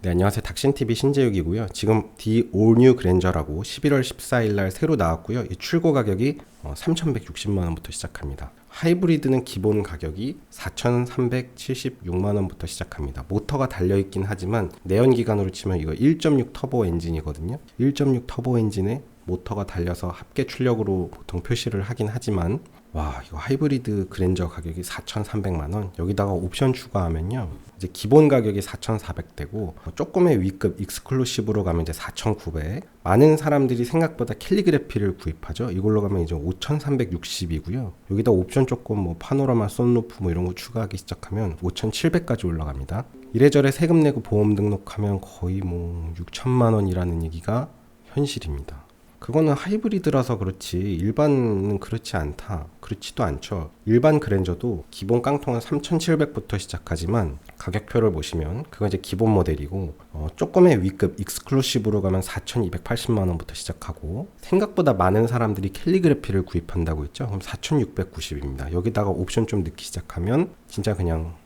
네, 안녕하세요. 닥신TV 신재욱이고요. 지금 The All New Granger라고 11월 14일 날 새로 나왔고요. 이 출고 가격이 3,160만 원부터 시작합니다. 하이브리드는 기본 가격이 4,376만 원부터 시작합니다. 모터가 달려있긴 하지만 내연기관으로 치면 이거 1.6 터보 엔진이거든요. 1.6 터보 엔진에 모터가 달려서 합계 출력으로 보통 표시를 하긴 하지만 와, 이거 하이브리드 그랜저 가격이 4,300만 원. 여기다가 옵션 추가하면요, 이제 기본 가격이 4,400대고 조금의 위급 익스클루시브로 가면 이제 4,900. 많은 사람들이 생각보다 캘리그래피를 구입하죠. 이걸로 가면 이제 5,360이고요. 여기다 옵션 조금 뭐 파노라마, 썬루프 뭐 이런 거 추가하기 시작하면 5,700까지 올라갑니다. 이래저래 세금 내고 보험 등록하면 거의 뭐 6천만 원이라는 얘기가 현실입니다. 그거는 하이브리드라서 그렇지 일반은 그렇지 않다. 그렇지도 않죠. 일반 그랜저도 기본 깡통은 3,700부터 시작하지만 가격표를 보시면 그건 이제 기본 모델이고 조금의 위급 익스클루시브로 가면 4,280만 원부터 시작하고, 생각보다 많은 사람들이 캘리그래피를 구입한다고 했죠. 그럼 4,690입니다. 여기다가 옵션 좀 넣기 시작하면 진짜 그냥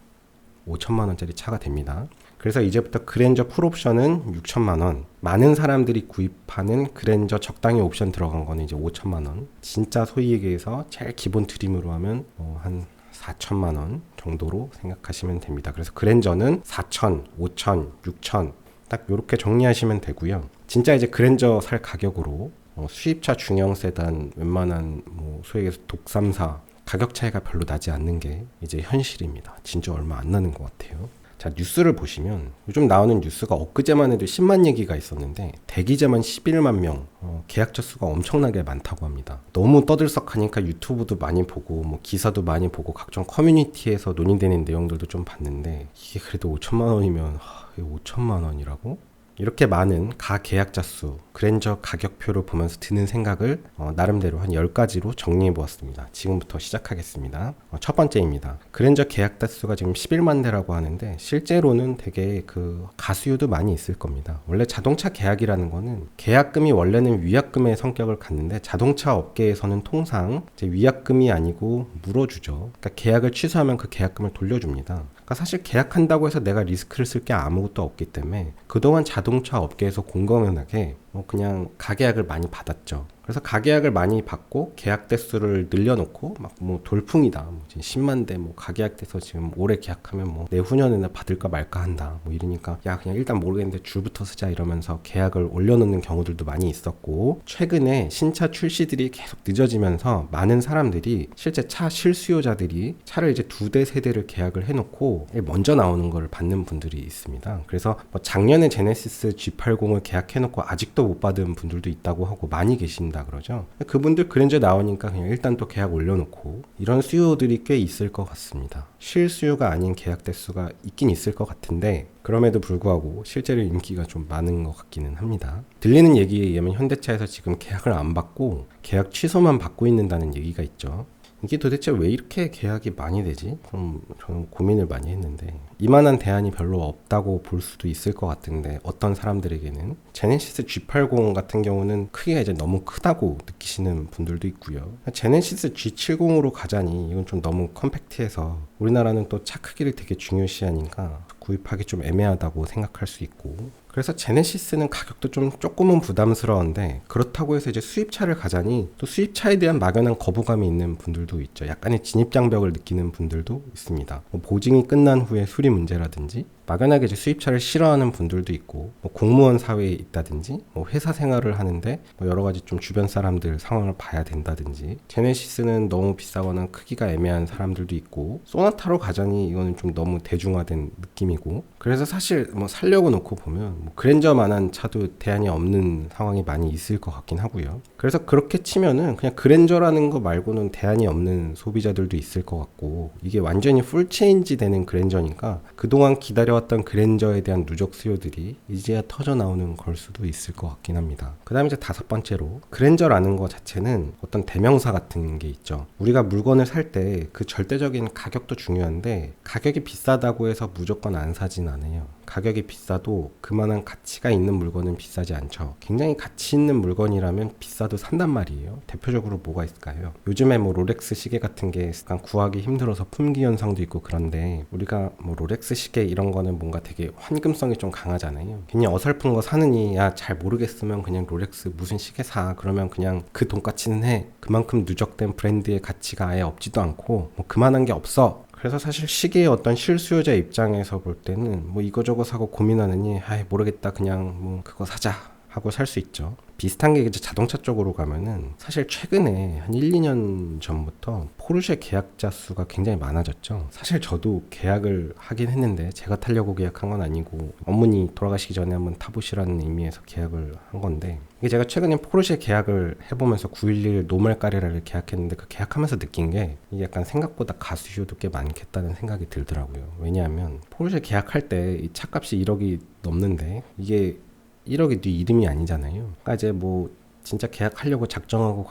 5천만 원짜리 차가 됩니다. 그래서 이제부터 그랜저 풀옵션은 6천만 원, 많은 사람들이 구입하는 그랜저 적당히 옵션 들어간 거는 이제 5천만 원, 진짜 소위 얘기해서 제일 기본 트림으로 하면 한 4천만 원 정도로 생각하시면 됩니다. 그래서 그랜저는 4천, 5천, 6천 딱 이렇게 정리하시면 되고요. 진짜 이제 그랜저 살 가격으로 수입차 중형 세단 웬만한 뭐 소위 얘기해서 독삼사 가격 차이가 별로 나지 않는 게 이제 현실입니다. 진짜 얼마 안 나는 것 같아요. 자, 뉴스를 보시면 요즘 나오는 뉴스가 엊그제만 해도 10만 얘기가 있었는데 대기자만 11만 명, 계약자 수가 엄청나게 많다고 합니다. 너무 떠들썩하니까 유튜브도 많이 보고 뭐 기사도 많이 보고 각종 커뮤니티에서 논의되는 내용들도 좀 봤는데, 이게 그래도 5천만 원이면 이게 5천만 원이라고? 이렇게 많은 가 계약자 수, 그랜저 가격표를 보면서 드는 생각을 나름대로 한 10가지로 정리해 보았습니다. 지금부터 시작하겠습니다. 첫 번째입니다. 그랜저 계약자 수가 지금 11만 대라고 하는데 실제로는 되게 그 가수요도 많이 있을 겁니다. 원래 자동차 계약이라는 거는 계약금이 원래는 위약금의 성격을 갖는데 자동차 업계에서는 통상 이제 위약금이 아니고 물어주죠. 그러니까 계약을 취소하면 그 계약금을 돌려줍니다. 그러니까 사실 계약한다고 해서 내가 리스크를 쓸 게 아무것도 없기 때문에 그동안 자동차 업계에서 공공연하게 그냥 가계약을 많이 받았죠. 그래서 가계약을 많이 받고 계약 대수를 늘려놓고 막 뭐 돌풍이다, 뭐 10만 대 뭐 가계약 돼서 지금 올해 계약하면 뭐 내후년에나 받을까 말까 한다 뭐 이러니까 야 그냥 일단 모르겠는데 줄부터 쓰자 이러면서 계약을 올려놓는 경우들도 많이 있었고, 최근에 신차 출시들이 계속 늦어지면서 많은 사람들이 실제 차 실수요자들이 차를 이제 2대 3대를 계약을 해놓고 먼저 나오는 걸 받는 분들이 있습니다. 그래서 뭐 작년에 제네시스 G80을 계약해놓고 아직도 못 받은 분들도 있다고 하고 많이 계신다 그러죠. 그분들 그랜저 나오니까 그냥 일단 또 계약 올려놓고, 이런 수요들이 꽤 있을 것 같습니다. 실수요가 아닌 계약 대수가 있긴 있을 것 같은데 그럼에도 불구하고 실제로 인기가 좀 많은 것 같기는 합니다. 들리는 얘기에 의하면 현대차에서 지금 계약을 안 받고 계약 취소만 받고 있는다는 얘기가 있죠. 이게 도대체 왜 이렇게 계약이 많이 되지? 저는 고민을 많이 했는데 이만한 대안이 별로 없다고 볼 수도 있을 것 같은데, 어떤 사람들에게는 제네시스 G80 같은 경우는 크기가 이제 너무 크다고 느끼시는 분들도 있고요. 제네시스 G70으로 가자니 이건 좀 너무 컴팩트해서 우리나라는 또 차 크기를 되게 중요시하니까 구입하기 좀 애매하다고 생각할 수 있고, 그래서 제네시스는 가격도 좀 조금은 부담스러운데 그렇다고 해서 이제 수입차를 가자니 또 수입차에 대한 막연한 거부감이 있는 분들도 있죠. 약간의 진입장벽을 느끼는 분들도 있습니다. 뭐 보증이 끝난 후에 수리 문제라든지 막연하게 이제 수입차를 싫어하는 분들도 있고, 뭐 공무원 사회에 있다든지 뭐 회사 생활을 하는데 뭐 여러 가지 좀 주변 사람들 상황을 봐야 된다든지, 제네시스는 너무 비싸거나 크기가 애매한 사람들도 있고, 소나타로 가자니 이거는 좀 너무 대중화된 느낌이고, 그래서 사실 뭐 살려고 놓고 보면 뭐 그랜저만한 차도 대안이 없는 상황이 많이 있을 것 같긴 하고요. 그래서 그렇게 치면은 그냥 그랜저라는 거 말고는 대안이 없는 소비자들도 있을 것 같고, 이게 완전히 풀 체인지 되는 그랜저니까 그동안 기다려왔던 그랜저에 대한 누적 수요들이 이제야 터져 나오는 걸 수도 있을 것 같긴 합니다. 그 다음에 이제 5번째로, 그랜저라는 거 자체는 어떤 대명사 같은 게 있죠. 우리가 물건을 살 때 그 절대적인 가격도 중요한데 가격이 비싸다고 해서 무조건 안 사진 않아요. 가격이 비싸도 그만한 가치가 있는 물건은 비싸지 않죠. 굉장히 가치 있는 물건이라면 비싸도 산단 말이에요. 대표적으로 뭐가 있을까요? 요즘에 뭐 롤렉스 시계 같은 게 약간 구하기 힘들어서 품귀 현상도 있고 그런데 우리가 뭐 롤렉스 시계 이런 거는 뭔가 되게 환금성이 좀 강하잖아요. 괜히 어설픈 거 사느니 야 잘 모르겠으면 그냥 롤렉스 무슨 시계 사 그러면 그냥 그 돈가치는 해. 그만큼 누적된 브랜드의 가치가 아예 없지도 않고 뭐 그만한 게 없어. 그래서 사실 시계의 어떤 실수요자 입장에서 볼 때는 뭐 이거저거 사고 고민하느니 아이 모르겠다 그냥 뭐 그거 사자 하고 살 수 있죠. 비슷한 게 이제 자동차 쪽으로 가면은 사실 최근에 한 1, 2년 전부터 포르쉐 계약자 수가 굉장히 많아졌죠. 사실 저도 계약을 하긴 했는데 제가 타려고 계약한 건 아니고 어머니 돌아가시기 전에 한번 타보시라는 의미에서 계약을 한 건데 이게 제가 최근에 포르쉐 계약을 해보면서 911 노멀 까레라를 계약했는데 그 계약하면서 느낀 게 이게 약간 생각보다 가수효도 꽤 많겠다는 생각이 들더라고요. 왜냐하면 포르쉐 계약할 때 이 차값이 1억이 넘는데 이게 1억이 네 이름이 아니잖아요. 그러니까 이제 뭐 진짜 계약하려고 작정하고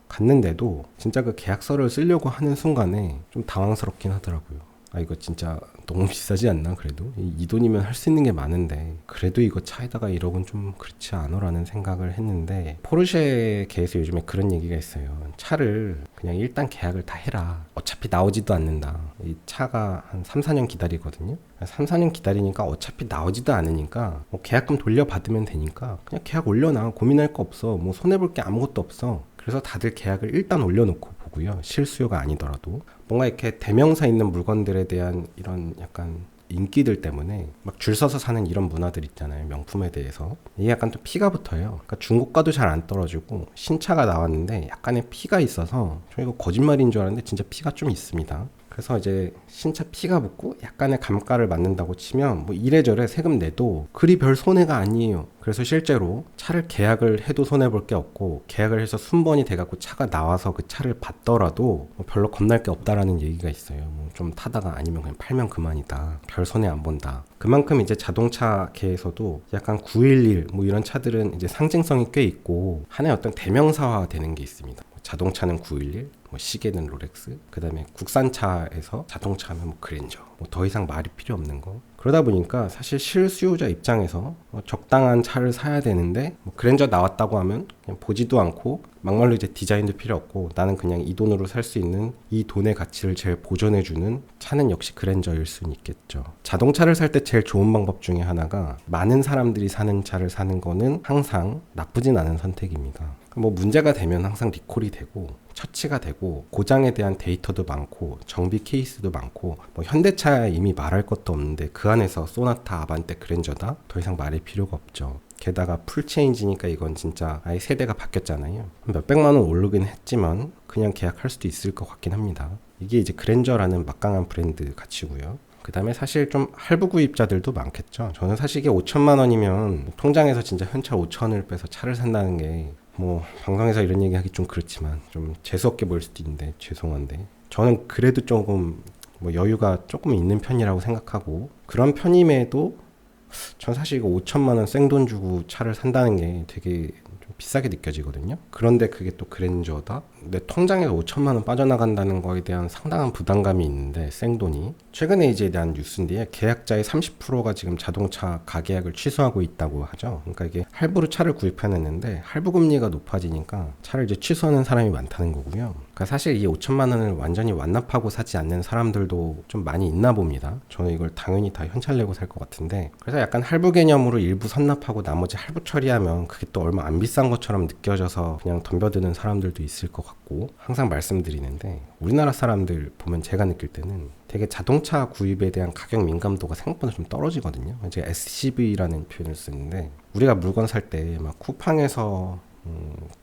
갔는데도 진짜 그 계약서를 쓰려고 하는 순간에 좀 당황스럽긴 하더라고요. 아 이거 진짜 너무 비싸지 않나 그래도 이 돈이면 할 수 있는 게 많은데 그래도 이거 차에다가 1억은 좀 그렇지 않아라는 생각을 했는데 포르쉐계에서 요즘에 그런 얘기가 있어요. 차를 그냥 일단 계약을 다 해라. 어차피 나오지도 않는다. 이 차가 한 3, 4년 기다리거든요. 3, 4년 기다리니까 어차피 나오지도 않으니까 뭐 계약금 돌려받으면 되니까 그냥 계약 올려놔. 고민할 거 없어. 뭐 손해볼 게 아무것도 없어. 그래서 다들 계약을 일단 올려놓고 보고요. 실수요가 아니더라도 뭔가 이렇게 대명사 있는 물건들에 대한 이런 약간 인기들 때문에 막 줄 서서 사는 이런 문화들 있잖아요. 명품에 대해서 이게 약간 또 피가 붙어요. 그러니까 중고가도 잘 안 떨어지고 신차가 나왔는데 약간의 피가 있어서 저 이거 거짓말인 줄 알았는데 진짜 피가 좀 있습니다. 그래서 이제 신차 피가 붙고 약간의 감가를 맞는다고 치면 뭐 이래저래 세금 내도 그리 별 손해가 아니에요. 그래서 실제로 차를 계약을 해도 손해볼 게 없고 계약을 해서 순번이 돼갖고 차가 나와서 그 차를 받더라도 뭐 별로 겁날 게 없다라는 얘기가 있어요. 뭐 좀 타다가 아니면 그냥 팔면 그만이다. 별 손해 안 본다. 그만큼 이제 자동차계에서도 약간 911 뭐 이런 차들은 이제 상징성이 꽤 있고 하나의 어떤 대명사화 되는 게 있습니다. 자동차는 911, 뭐 시계는 롤렉스, 그 다음에 국산차에서 자동차 하면 뭐 그랜저, 뭐 더 이상 말이 필요 없는 거. 그러다 보니까 사실 실수요자 입장에서 적당한 차를 사야 되는데 뭐 그랜저 나왔다고 하면 그냥 보지도 않고 막말로 이제 디자인도 필요 없고 나는 그냥 이 돈으로 살 수 있는 이 돈의 가치를 제일 보존해주는 차는 역시 그랜저일 수는 있겠죠. 자동차를 살 때 제일 좋은 방법 중에 하나가 많은 사람들이 사는 차를 사는 거는 항상 나쁘진 않은 선택입니다. 뭐 문제가 되면 항상 리콜이 되고 처치가 되고 고장에 대한 데이터도 많고 정비 케이스도 많고 뭐 현대차야 이미 말할 것도 없는데 그 안에서 소나타, 아반떼, 그랜저다 더 이상 말할 필요가 없죠. 게다가 풀체인지니까 이건 진짜 아예 세대가 바뀌었잖아요. 몇백만 원 오르긴 했지만 그냥 계약할 수도 있을 것 같긴 합니다. 이게 이제 그랜저라는 막강한 브랜드 가치고요. 그 다음에 사실 좀 할부 구입자들도 많겠죠. 저는 사실 이게 5천만 원이면 통장에서 진짜 현찰 5천을 빼서 차를 산다는 게 뭐 방송에서 이런 얘기하기 좀 그렇지만 좀 재수없게 보일 수도 있는데 죄송한데 저는 그래도 조금 뭐 여유가 조금 있는 편이라고 생각하고 그런 편임에도 전 사실 이거 5천만 원 생돈 주고 차를 산다는 게 되게 좀 비싸게 느껴지거든요. 그런데 그게 또 그랜저다? 내 통장에서 5천만 원 빠져나간다는 거에 대한 상당한 부담감이 있는데 생돈이 최근에 이제 대한 뉴스인데요. 계약자의 30%가 지금 자동차 가계약을 취소하고 있다고 하죠. 그러니까 이게 할부로 차를 구입해냈는데 할부 금리가 높아지니까 차를 이제 취소하는 사람이 많다는 거고요. 그러니까 사실 이 5천만 원을 완전히 완납하고 사지 않는 사람들도 좀 많이 있나 봅니다. 저는 이걸 당연히 다 현찰 내고 살 것 같은데 그래서 약간 할부 개념으로 일부 선납하고 나머지 할부 처리하면 그게 또 얼마 안 비싼 것처럼 느껴져서 그냥 덤벼드는 사람들도 있을 것 같고 항상 말씀드리는데 우리나라 사람들 보면 제가 느낄 때는 되게 자동차 구입에 대한 가격 민감도가 생각보다 좀 떨어지거든요. 제가 SCV라는 표현을 쓰는데 우리가 물건 살 때 막 쿠팡에서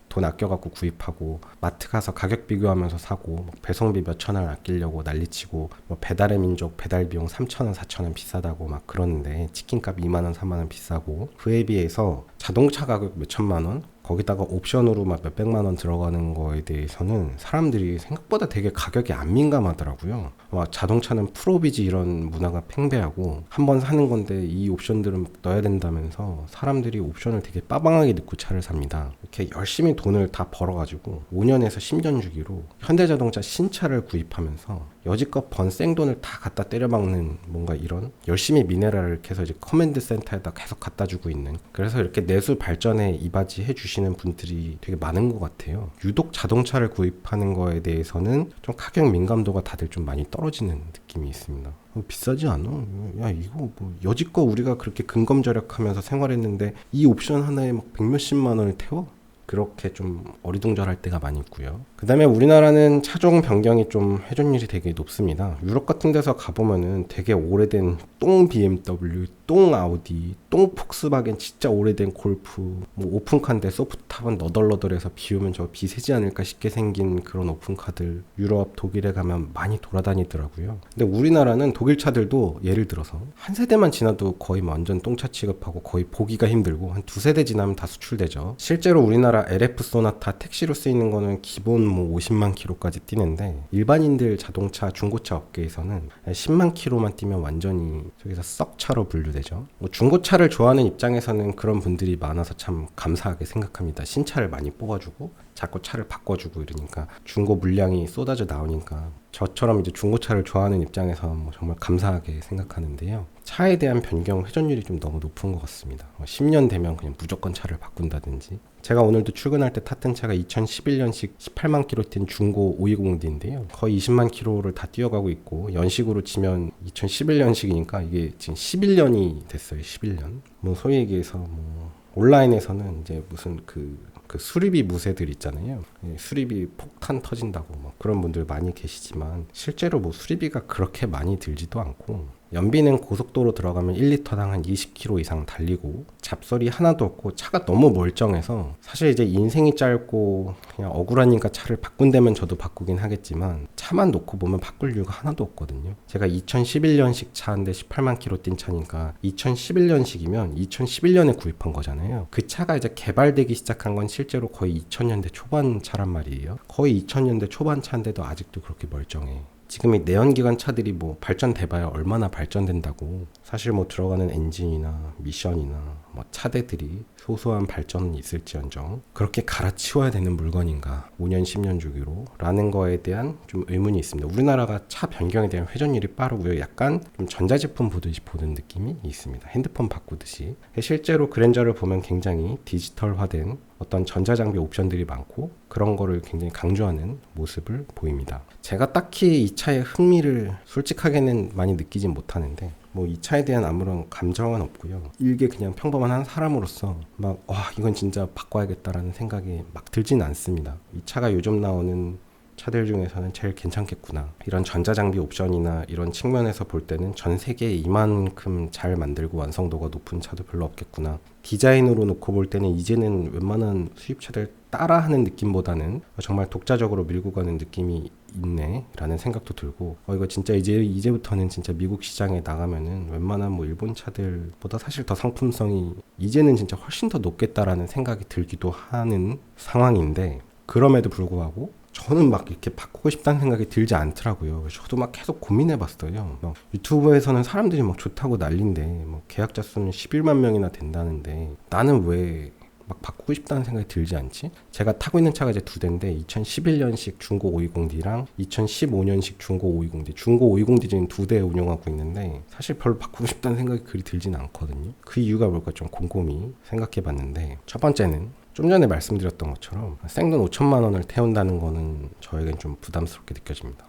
돈 아껴갖고 구입하고 마트 가서 가격 비교하면서 사고 배송비 몇천 원 아끼려고 난리치고 뭐 배달의 민족 배달 비용 3,000원 4,000원 비싸다고 막 그러는데 치킨값 2만 원 3만 원 비싸고 그에 비해서 자동차 가격 몇천만 원 거기다가 옵션으로 막 몇백만 원 들어가는 거에 대해서는 사람들이 생각보다 되게 가격이 안 민감하더라고요. 막 자동차는 프로비지 이런 문화가 팽배하고 한 번 사는 건데 이 옵션들은 넣어야 된다면서 사람들이 옵션을 되게 빠방하게 넣고 차를 삽니다. 이렇게 열심히 돈을 다 벌어가지고 5년에서 10년 주기로 현대자동차 신차를 구입하면서 여지껏 번 생돈을 다 갖다 때려박는 뭔가 이런 열심히 미네랄을 계속 이제 커맨드 센터에다 계속 갖다 주고 있는, 그래서 이렇게 내수 발전에 이바지 해주시는 분들이 되게 많은 것 같아요. 유독 자동차를 구입하는 거에 대해서는 좀 가격 민감도가 다들 좀 많이 떨어지는 느낌이 있습니다. 비싸지 않아? 야, 이거 뭐 여지껏 우리가 그렇게 근검절약하면서 생활했는데 이 옵션 하나에 막 백몇십만 원을 태워? 그렇게 좀 어리둥절할 때가 많이 있고요. 그 다음에 우리나라는 차종 변경이 좀 회전율이 되게 높습니다. 유럽 같은 데서 가보면은 되게 오래된 똥 BMW, 똥 아우디, 똥 폭스바겐, 진짜 오래된 골프, 뭐 오픈카인데 소프트탑은 너덜너덜해서 비 오면 저 비 새지 않을까 싶게 생긴 그런 오픈카들 유럽, 독일에 가면 많이 돌아다니더라고요. 근데 우리나라는 독일 차들도 예를 들어서 한 세대만 지나도 거의 완전 똥차 취급하고 거의 보기가 힘들고 한 두세 대 지나면 다 수출되죠. 실제로 우리나라 LF 소나타 택시로 쓰이는 거는 기본 뭐 50만 킬로까지 뛰는데 일반인들 자동차 중고차 업계에서는 10만 킬로만 뛰면 완전히 저기서 썩차로 분류되죠. 뭐 중고차를 좋아하는 입장에서는 그런 분들이 많아서 참 감사하게 생각합니다. 신차를 많이 뽑아주고 자꾸 차를 바꿔주고 이러니까 중고 물량이 쏟아져 나오니까 저처럼 이제 중고차를 좋아하는 입장에서 뭐 정말 감사하게 생각하는데요. 차에 대한 변경 회전율이 좀 너무 높은 것 같습니다. 10년 되면 그냥 무조건 차를 바꾼다든지. 제가 오늘도 출근할 때 탔던 차가 2011년식 18만 킬로 뛴 중고 520D인데요. 거의 20만 킬로를 다 뛰어가고 있고 연식으로 치면 2011년식이니까 이게 지금 11년이 됐어요. 11년. 뭐 소위 얘기해서 뭐 온라인에서는 이제 무슨 그 수리비 무쇠들 있잖아요. 수리비 폭탄 터진다고 뭐 그런 분들 많이 계시지만 실제로 뭐 수리비가 그렇게 많이 들지도 않고 연비는 고속도로 들어가면 1리터당 한 20km 이상 달리고 잡소리 하나도 없고 차가 너무 멀쩡해서 사실 이제 인생이 짧고 그냥 억울하니까 차를 바꾼다면 저도 바꾸긴 하겠지만 차만 놓고 보면 바꿀 이유가 하나도 없거든요. 제가 2011년식 차인데 18만 킬로 뛴 차니까 2011년식이면 2011년에 구입한 거잖아요. 그 차가 이제 개발되기 시작한 건 실제로 거의 2000년대 초반 차란 말이에요. 거의 2000년대 초반 차인데도 아직도 그렇게 멀쩡해. 지금 이 내연기관 차들이 뭐 발전돼봐야 얼마나 발전된다고. 사실 뭐 들어가는 엔진이나 미션이나 뭐 차대들이 소소한 발전은 있을지언정 그렇게 갈아치워야 되는 물건인가 5년 10년 주기로 라는 거에 대한 좀 의문이 있습니다. 우리나라가 차 변경에 대한 회전율이 빠르고요. 약간 좀 전자제품 보듯이 보는 느낌이 있습니다. 핸드폰 바꾸듯이. 실제로 그랜저를 보면 굉장히 디지털화된 어떤 전자장비 옵션들이 많고 그런 거를 굉장히 강조하는 모습을 보입니다. 제가 딱히 이 차의 흥미를 솔직하게는 많이 느끼진 못하는데 뭐 이 차에 대한 아무런 감정은 없고요. 일개 그냥 평범한 한 사람으로서 막 이건 진짜 바꿔야겠다라는 생각이 막 들진 않습니다. 이 차가 요즘 나오는 차들 중에서는 제일 괜찮겠구나. 이런 전자장비 옵션이나 이런 측면에서 볼 때는 전 세계에 이만큼 잘 만들고 완성도가 높은 차도 별로 없겠구나. 디자인으로 놓고 볼 때는 이제는 웬만한 수입차들 따라하는 느낌보다는 정말 독자적으로 밀고 가는 느낌이 있네 라는 생각도 들고 이거 진짜 이제부터는 진짜 미국 시장에 나가면은 웬만한 뭐 일본 차들보다 사실 더 상품성이 이제는 진짜 훨씬 더 높겠다라는 생각이 들기도 하는 상황인데 그럼에도 불구하고 저는 막 이렇게 바꾸고 싶다는 생각이 들지 않더라고요. 저도 막 계속 고민해봤어요. 막 유튜브에서는 사람들이 막 좋다고 난린데 막 계약자 수는 11만 명이나 된다는데 나는 왜 막 바꾸고 싶다는 생각이 들지 않지? 제가 타고 있는 차가 이제 두 대인데 2011년식 중고 520D랑 2015년식 중고 520D 중고 520D 지금 두 대 운영하고 있는데 사실 별로 바꾸고 싶다는 생각이 그리 들진 않거든요. 그 이유가 뭘까 좀 곰곰이 생각해봤는데 첫 번째는 좀 전에 말씀드렸던 것처럼 생돈 5천만 원을 태운다는 거는 저에겐 좀 부담스럽게 느껴집니다.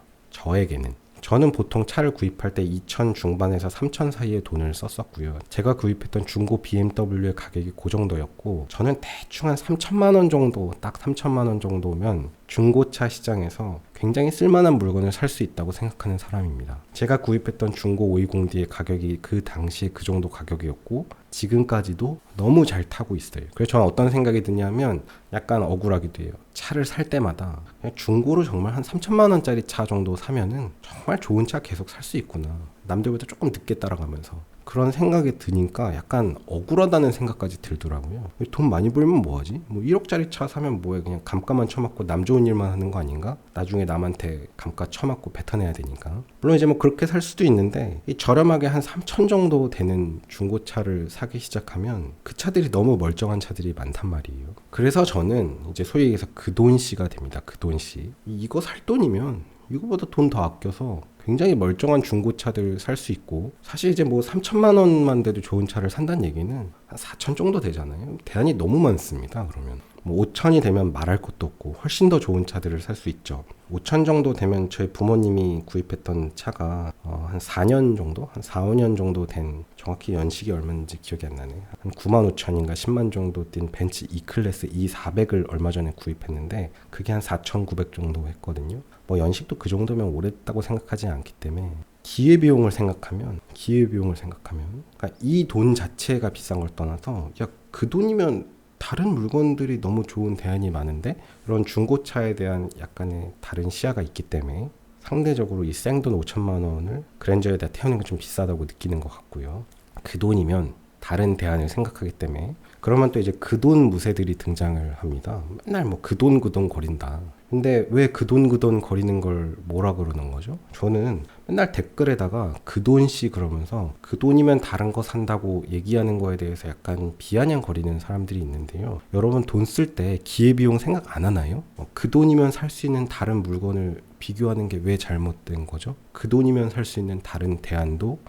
저는 보통 차를 구입할 때 2천 중반에서 3천 사이의 돈을 썼었고요. 제가 구입했던 중고 BMW의 가격이 그 정도였고 저는 대충 한 3천만 원 정도, 딱 3천만 원 정도면 중고차 시장에서 굉장히 쓸만한 물건을 살 수 있다고 생각하는 사람입니다. 제가 구입했던 중고 520D의 가격이 그 당시에 그 정도 가격이었고 지금까지도 너무 잘 타고 있어요. 그래서 저는 어떤 생각이 드냐면 약간 억울하기도 해요. 차를 살 때마다 그냥 중고로 정말 한 3천만 원짜리 차 정도 사면은 정말 좋은 차 계속 살 수 있구나. 남들보다 조금 늦게 따라가면서 그런 생각이 드니까 약간 억울하다는 생각까지 들더라고요. 돈 많이 벌면 뭐하지? 뭐 1억짜리 차 사면 뭐해? 그냥 감가만 쳐맞고 남 좋은 일만 하는 거 아닌가? 나중에 남한테 감가 쳐맞고 뱉어내야 되니까. 물론 이제 뭐 그렇게 살 수도 있는데 이 저렴하게 한 3천 정도 되는 중고차를 사기 시작하면 그 차들이 너무 멀쩡한 차들이 많단 말이에요. 그래서 저는 이제 소위 얘기해서 그 돈씨가 됩니다. 그 돈씨. 이거 살 돈이면 이거보다 돈 더 아껴서 굉장히 멀쩡한 중고차들 살 수 있고, 사실 이제 뭐 3천만 원만 돼도 좋은 차를 산다는 얘기는 한 4천 정도 되잖아요. 대안이 너무 많습니다. 그러면 뭐 5천이 되면 말할 것도 없고 훨씬 더 좋은 차들을 살 수 있죠. 5천 정도 되면 저희 부모님이 구입했던 차가 한 4년 정도? 한 4, 5년 정도 된, 정확히 연식이 얼마인지 기억이 안 나네. 한 9만 5천인가 10만 정도 뛴 벤츠 E클래스 E400을 얼마 전에 구입했는데 그게 한 4,900 정도 했거든요. 뭐 연식도 그 정도면 오래됐다고 생각하지 않기 때문에 기회비용을 생각하면 그러니까 이 돈 자체가 비싼 걸 떠나서 야, 그 돈이면 다른 물건들이 너무 좋은 대안이 많은데, 이런 중고차에 대한 약간의 다른 시야가 있기 때문에 상대적으로 이 생돈 5천만 원을 그랜저에다 태우는 건 좀 비싸다고 느끼는 것 같고요. 그 돈이면 다른 대안을 생각하기 때문에, 그러면 또 이제 그 돈 무새들이 등장을 합니다. 맨날 뭐 그 돈 거린다. 근데 왜 그 돈 거리는 걸 뭐라 그러는 거죠? 저는 맨날 댓글에다가 그 돈씨 그러면서 그 돈이면 다른 거 산다고 얘기하는 거에 대해서 약간 비아냥거리는 사람들이 있는데요. 여러분 돈 쓸 때 기회비용 생각 안 하나요? 그 돈이면 살 수 있는 다른 물건을 비교하는 게 왜 잘못된 거죠? 그 돈이면 살 수 있는 다른 대안도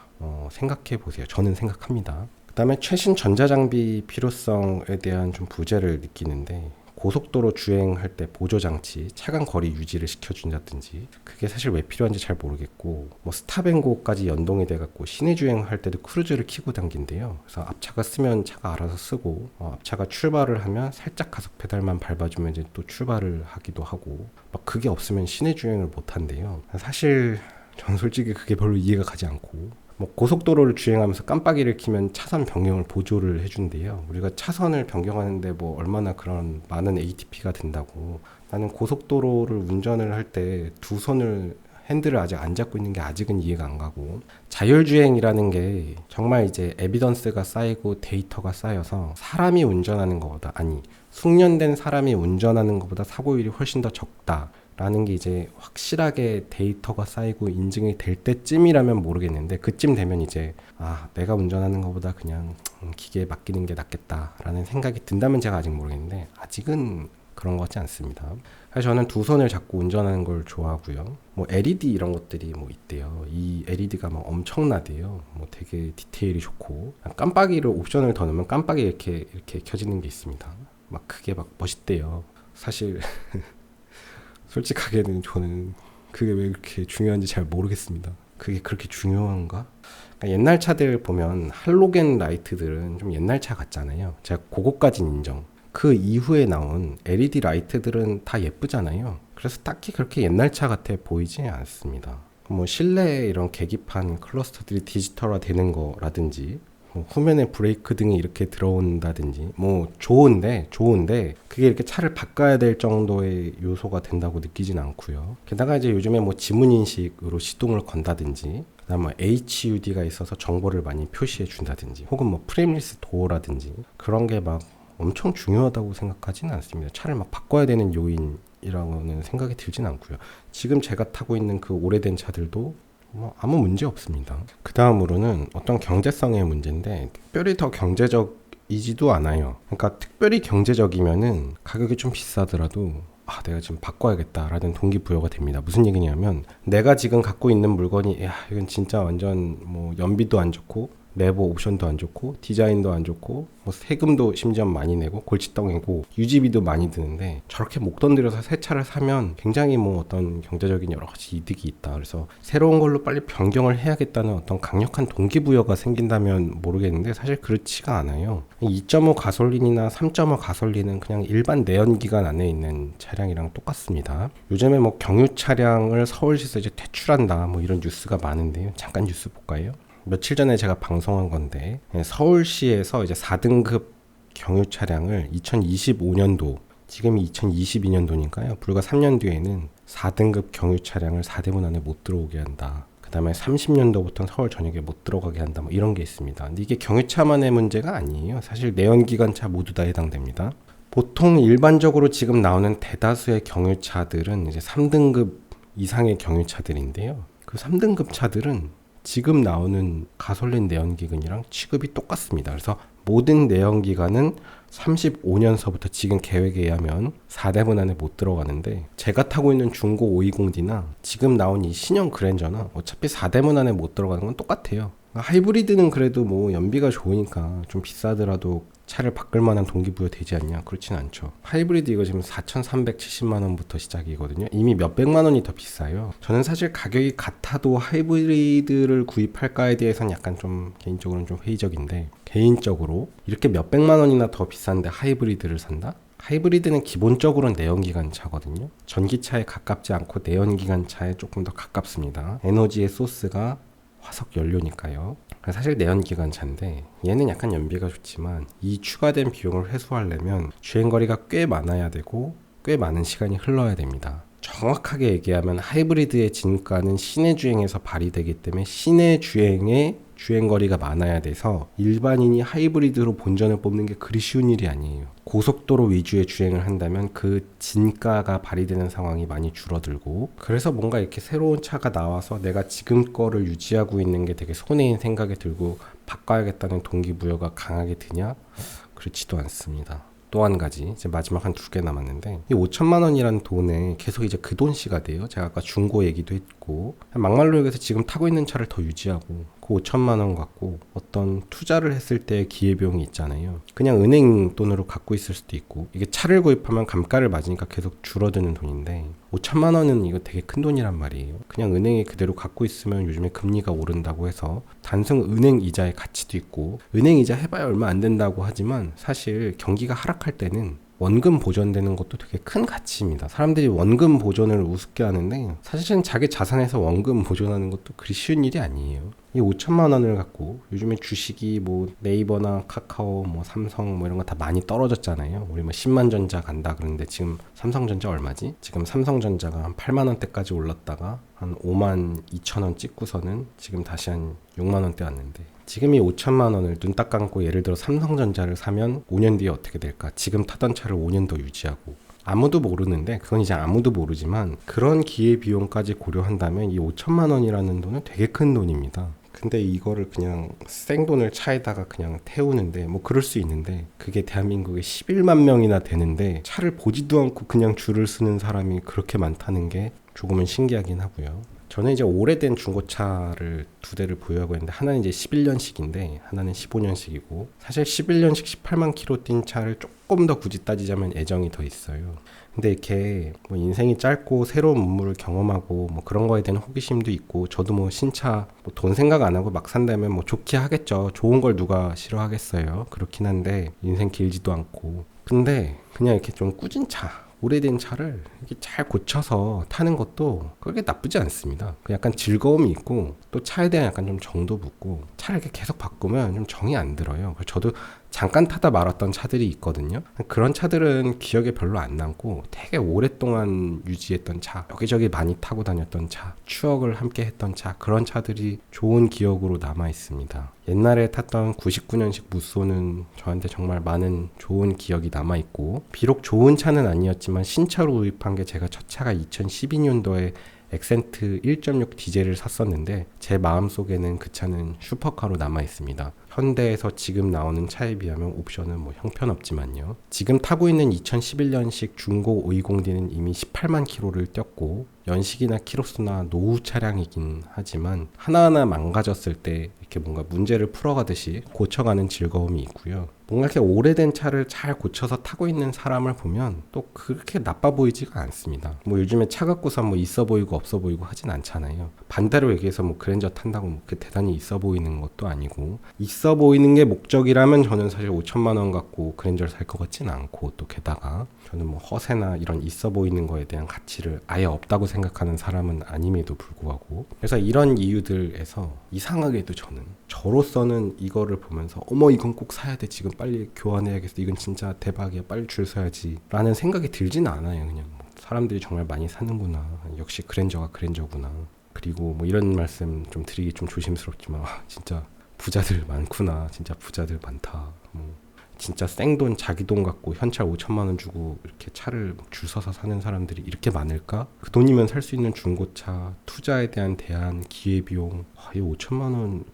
생각해 보세요. 저는 생각합니다. 그 다음에 최신 전자장비 필요성에 대한 좀 부재를 느끼는데, 고속도로 주행할 때 보조장치, 차간 거리 유지를 시켜준다든지, 그게 사실 왜 필요한지 잘 모르겠고, 뭐 스탑앤고까지 연동이 돼갖고 시내 주행할 때도 크루즈를 켜고 당긴대요. 그래서 앞차가 쓰면 차가 알아서 쓰고, 앞차가 출발을 하면 살짝 가속 페달만 밟아주면 이제 또 출발을 하기도 하고, 막 그게 없으면 시내 주행을 못 한대요. 사실 저는 솔직히 그게 별로 이해가 가지 않고, 뭐 고속도로를 주행하면서 깜빡이를 켜면 차선 변경을 보조를 해준대요. 우리가 차선을 변경하는데 뭐 얼마나 그런 많은 ATP가 든다고. 나는 고속도로를 운전을 할 때 두 손을 핸들을 아직 안 잡고 있는 게 아직은 이해가 안 가고, 자율주행이라는 게 정말 이제 에비던스가 쌓이고 데이터가 쌓여서 사람이 운전하는 것보다, 아니 숙련된 사람이 운전하는 것보다 사고율이 훨씬 더 적다 라는 게 이제 확실하게 데이터가 쌓이고 인증이 될 때쯤이라면 모르겠는데, 그쯤 되면 이제 내가 운전하는 것보다 그냥 기계에 맡기는 게 낫겠다 라는 생각이 든다면 제가 아직 모르겠는데, 아직은 그런 것 같지 않습니다. 사실 저는 두 손을 잡고 운전하는 걸 좋아하고요. 뭐 LED 이런 것들이 뭐 있대요. 이 LED가 막 엄청나대요. 뭐 되게 디테일이 좋고, 깜빡이를 옵션을 더 넣으면 깜빡이 이렇게 켜지는 게 있습니다. 막 그게 막 멋있대요. 사실 솔직하게는 저는 그게 왜 그렇게 중요한지 잘 모르겠습니다. 그게 그렇게 중요한가? 그러니까 옛날 차들 보면 할로겐 라이트들은 좀 옛날 차 같잖아요. 제가 그거까진 인정. 그 이후에 나온 LED 라이트들은 다 예쁘잖아요. 그래서 딱히 그렇게 옛날 차 같아 보이지 않습니다. 뭐 실내에 이런 계기판 클러스터들이 디지털화 되는 거라든지, 후면에 브레이크 등이 이렇게 들어온다든지, 뭐 좋은데 그게 이렇게 차를 바꿔야 될 정도의 요소가 된다고 느끼진 않고요. 게다가 이제 요즘에 뭐 지문인식으로 시동을 건다든지, 그다음 뭐 HUD가 있어서 정보를 많이 표시해 준다든지, 혹은 뭐 프레임리스 도어라든지, 그런 게 막 엄청 중요하다고 생각하지는 않습니다. 차를 막 바꿔야 되는 요인이라고는 생각이 들진 않고요. 지금 제가 타고 있는 그 오래된 차들도 뭐 아무 문제 없습니다. 그 다음으로는 어떤 경제성의 문제인데, 특별히 더 경제적이지도 않아요. 그러니까 특별히 경제적이면은 가격이 좀 비싸더라도 내가 지금 바꿔야겠다라는 동기부여가 됩니다. 무슨 얘기냐면, 내가 지금 갖고 있는 물건이 이건 진짜 완전 뭐 연비도 안 좋고 내부 옵션도 안 좋고 디자인도 안 좋고 뭐 세금도 심지어 많이 내고 골칫덩이고 유지비도 많이 드는데, 저렇게 목 던들여서 새 차를 사면 굉장히 뭐 어떤 경제적인 여러 가지 이득이 있다. 그래서 새로운 걸로 빨리 변경을 해야겠다는 어떤 강력한 동기부여가 생긴다면 모르겠는데, 사실 그렇지가 않아요. 2.5 가솔린이나 3.5 가솔린은 그냥 일반 내연기관 안에 있는 차량이랑 똑같습니다. 요즘에 뭐 경유 차량을 서울시에서 이제 퇴출한다 뭐 이런 뉴스가 많은데요. 잠깐 뉴스 볼까요? 며칠 전에 제가 방송한 건데, 서울시에서 이제 4등급 경유 차량을 2025년도, 지금이 2022년도니까요. 불과 3년 뒤에는 4등급 경유 차량을 4대문 안에 못 들어오게 한다. 그 다음에 30년도부터는 서울 전역에 못 들어가게 한다 뭐 이런 게 있습니다. 근데 이게 경유차만의 문제가 아니에요. 사실 내연기관차 모두 다 해당됩니다. 보통 일반적으로 지금 나오는 대다수의 경유차들은 이제 3등급 이상의 경유차들인데요. 그 3등급 차들은 지금 나오는 가솔린 내연기관이랑 취급이 똑같습니다. 그래서 모든 내연기관은 35년서부터 지금 계획에 의하면 4대분 안에 못 들어가는데, 제가 타고 있는 중고 520D나 지금 나온 이 신형 그랜저나 어차피 4대문 안에 못 들어가는 건 똑같아요. 하이브리드는 그래도 뭐 연비가 좋으니까 좀 비싸더라도 차를 바꿀 만한 동기부여 되지 않냐? 그렇진 않죠. 하이브리드 이거 지금 4,370만 원부터 시작이거든요. 이미 몇백만 원이 더 비싸요. 저는 사실 가격이 같아도 하이브리드를 구입할까에 대해서는 약간 좀 개인적으로는 좀 회의적인데, 개인적으로 이렇게 몇백만 원이나 더 비싼데 하이브리드를 산다? 하이브리드는 기본적으로 내연기관 차거든요. 전기차에 가깝지 않고 내연기관 차에 조금 더 가깝습니다. 에너지의 소스가 화석 연료니까요. 사실 내연기관 차인데 얘는 약간 연비가 좋지만 이 추가된 비용을 회수하려면 주행거리가 꽤 많아야 되고 꽤 많은 시간이 흘러야 됩니다. 정확하게 얘기하면 하이브리드의 진가는 시내 주행에서 발휘되기 때문에 시내 주행에 주행거리가 많아야 돼서 일반인이 하이브리드로 본전을 뽑는 게 그리 쉬운 일이 아니에요. 고속도로 위주의 주행을 한다면 그 진가가 발휘되는 상황이 많이 줄어들고, 그래서 뭔가 이렇게 새로운 차가 나와서 내가 지금 거를 유지하고 있는 게 되게 손해인 생각이 들고 바꿔야겠다는 동기부여가 강하게 드냐? 그렇지도 않습니다. 또 한 가지, 이제 마지막 한 2개 남았는데, 이 5천만 원이라는 돈에 계속 이제 그 돈씨가 돼요. 제가 아까 중고 얘기도 했고, 막말로 얘기해서 지금 타고 있는 차를 더 유지하고 그 5천만 원 갖고 어떤 투자를 했을 때 기회비용이 있잖아요. 그냥 은행 돈으로 갖고 있을 수도 있고, 이게 차를 구입하면 감가를 맞으니까 계속 줄어드는 돈인데 5천만 원은 이거 되게 큰 돈이란 말이에요. 그냥 은행에 그대로 갖고 있으면 요즘에 금리가 오른다고 해서 단순 은행 이자의 가치도 있고, 은행 이자 해봐야 얼마 안 된다고 하지만 사실 경기가 하락할 때는 원금 보전되는 것도 되게 큰 가치입니다. 사람들이 원금 보존을 우습게 하는데 사실은 자기 자산에서 원금 보존하는 것도 그리 쉬운 일이 아니에요. 이 5천만 원을 갖고 요즘에 주식이 뭐 네이버나 카카오 뭐 삼성 뭐 이런 거 다 많이 떨어졌잖아요. 우리 뭐 10만 전자 간다 그러는데 지금 삼성전자 얼마지? 지금 삼성전자가 한 8만 원대까지 올랐다가 한 5만 2천 원 찍고서는 지금 다시 한 6만 원대 왔는데, 지금 이 5천만 원을 눈 딱 감고 예를 들어 삼성전자를 사면 5년 뒤에 어떻게 될까? 지금 타던 차를 5년 더 유지하고, 아무도 모르는데, 그건 이제 아무도 모르지만 그런 기회비용까지 고려한다면 이 5천만 원이라는 돈은 되게 큰 돈입니다. 근데 이거를 그냥 생돈을 차에다가 그냥 태우는데, 뭐 그럴 수 있는데 그게 대한민국에 11만 명이나 되는데 차를 보지도 않고 그냥 줄을 서는 사람이 그렇게 많다는 게 조금은 신기하긴 하고요. 저는 이제 오래된 중고차를 2대를 보유하고 있는데, 하나는 이제 11년식인데 하나는 15년식이고, 사실 11년식 18만 킬로 뛴 차를 조금 더 굳이 따지자면 애정이 더 있어요. 근데 이렇게 뭐 인생이 짧고 새로운 문물을 경험하고 뭐 그런 거에 대한 호기심도 있고, 저도 뭐 신차 뭐 돈 생각 안 하고 막 산다면 뭐 좋게 하겠죠. 좋은 걸 누가 싫어하겠어요. 그렇긴 한데 인생 길지도 않고, 근데 그냥 이렇게 좀 꾸진 차, 오래된 차를 이렇게 잘 고쳐서 타는 것도 그렇게 나쁘지 않습니다. 약간 즐거움이 있고, 또 차에 대한 약간 좀 정도 붙고, 차를 이렇게 계속 바꾸면 좀 정이 안 들어요. 저도 잠깐 타다 말았던 차들이 있거든요. 그런 차들은 기억에 별로 안 남고 되게 오랫동안 유지했던 차, 여기저기 많이 타고 다녔던 차, 추억을 함께 했던 차, 그런 차들이 좋은 기억으로 남아 있습니다. 옛날에 탔던 99년식 무쏘는 저한테 정말 많은 좋은 기억이 남아 있고, 비록 좋은 차는 아니었지만 신차로 구입한 게, 제가 첫 차가 2012년도에 엑센트 1.6 디젤을 샀었는데 제 마음속에는 그 차는 슈퍼카로 남아 있습니다. 현대에서 지금 나오는 차에 비하면 옵션은 뭐 형편없지만요. 지금 타고 있는 2011년식 중고 520D는 이미 18만 킬로를 뛰었고, 연식이나 키로수나 노후 차량이긴 하지만 하나하나 망가졌을 때 이렇게 뭔가 문제를 풀어가듯이 고쳐가는 즐거움이 있고요. 뭔가 이렇게 오래된 차를 잘 고쳐서 타고 있는 사람을 보면 또 그렇게 나빠 보이지가 않습니다. 뭐 요즘에 차 갖고서 뭐 있어 보이고 없어 보이고 하진 않잖아요. 반대로 얘기해서 뭐 그랜저 탄다고 뭐 대단히 있어 보이는 것도 아니고, 있어 보이는 게 목적이라면 저는 사실 5천만 원 갖고 그랜저를 살 것 같진 않고, 또 게다가 저는 뭐 허세나 이런 있어 보이는 거에 대한 가치를 아예 없다고 생각하는 사람은 아님에도 불구하고, 그래서 이런 이유들에서 이상하게도 저로서는 이거를 보면서 어머 이건 꼭 사야 돼, 지금 빨리 교환해야겠어, 이건 진짜 대박이야, 빨리 줄 서야지 라는 생각이 들지는 않아요. 그냥 뭐 사람들이 정말 많이 사는구나, 역시 그랜저가 그랜저구나, 그리고 뭐 이런 말씀 좀 드리기 좀 조심스럽지만 진짜 부자들 많구나. 진짜 부자들 많다. 뭐 진짜 생돈 자기 돈 갖고 현찰 5천만 원 주고 이렇게 차를 줄 서서 사는 사람들이 이렇게 많을까? 그 돈이면 살 수 있는 중고차, 투자에 대한 대안, 기회비용, 이 5천만 원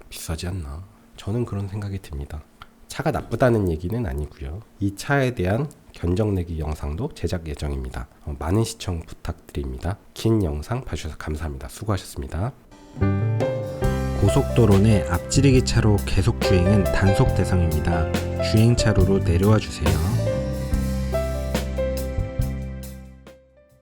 비싸지 않나? 저는 그런 생각이 듭니다. 차가 나쁘다는 얘기는 아니고요. 이 차에 대한 견적내기 영상도 제작 예정입니다. 많은 시청 부탁드립니다. 긴 영상 봐주셔서 감사합니다. 수고하셨습니다. 고속도로 내 앞지르기 차로 계속 주행은 단속 대상입니다. 주행 차로로 내려와 주세요.